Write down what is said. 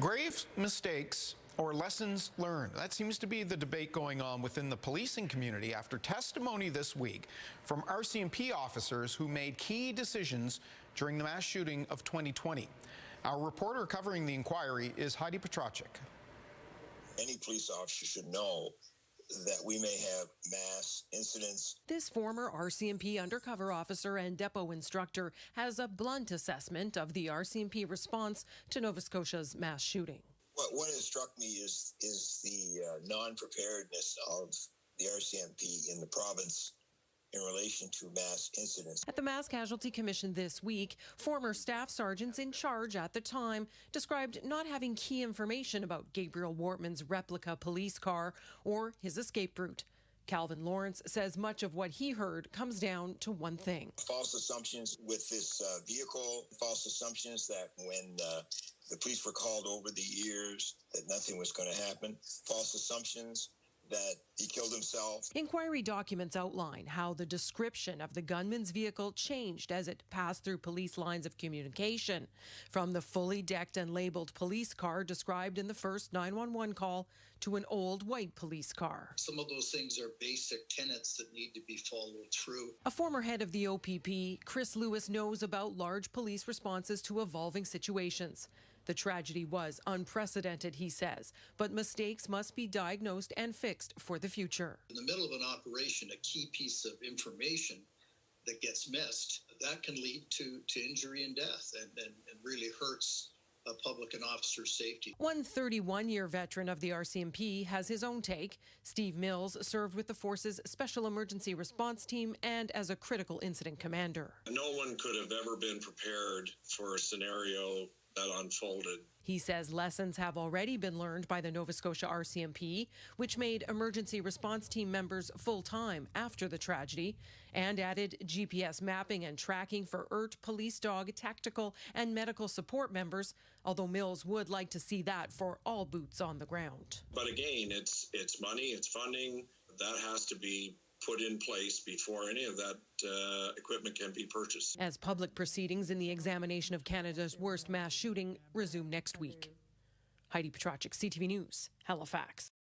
Grave mistakes or lessons learned. That seems to be the debate going on within the policing community after testimony this week from RCMP officers who made key decisions during the mass shooting of 2020. Our reporter covering the inquiry is Heidi Petracek. Any police officer should know that we may have mass incidents. This former RCMP undercover officer and depot instructor has a blunt assessment of the RCMP response to Nova Scotia's mass shooting. What has struck me is the non-preparedness of the RCMP in the province in relation to mass incidents. At the Mass Casualty Commission this week, former staff sergeants in charge at the time described not having key information about Gabriel Wortman's replica police car or his escape route. Calvin Lawrence says much of what he heard comes down to one thing. False assumptions with this vehicle, false assumptions that when the police were called over the years that nothing was going to happen, false assumptions that he killed himself. Inquiry documents outline how the description of the gunman's vehicle changed as it passed through police lines of communication, from the fully decked and labeled police car described in the first 911 call to an old white police car. Some of those things are basic tenets that need to be followed through. A former head of the OPP, Chris Lewis, knows about large police responses to evolving situations. The tragedy was unprecedented, he says, but mistakes must be diagnosed and fixed for the future. In the middle of an operation, a key piece of information that gets missed, that can lead to injury and death and really hurts public and officer safety. One 31-year veteran of the RCMP has his own take. Steve Mills served with the force's Special Emergency Response Team and as a critical incident commander. No one could have ever been prepared for a scenario that unfolded. He says lessons have already been learned by the Nova Scotia RCMP, which made emergency response team members full-time after the tragedy and added GPS mapping and tracking for ERT, police dog, tactical and medical support members, although Mills would like to see that for all boots on the ground. But again, it's money, it's funding, that has to be put in place before any of that equipment can be purchased. As public proceedings in the examination of Canada's worst mass shooting resume next week. Heidi Petracek, CTV News, Halifax.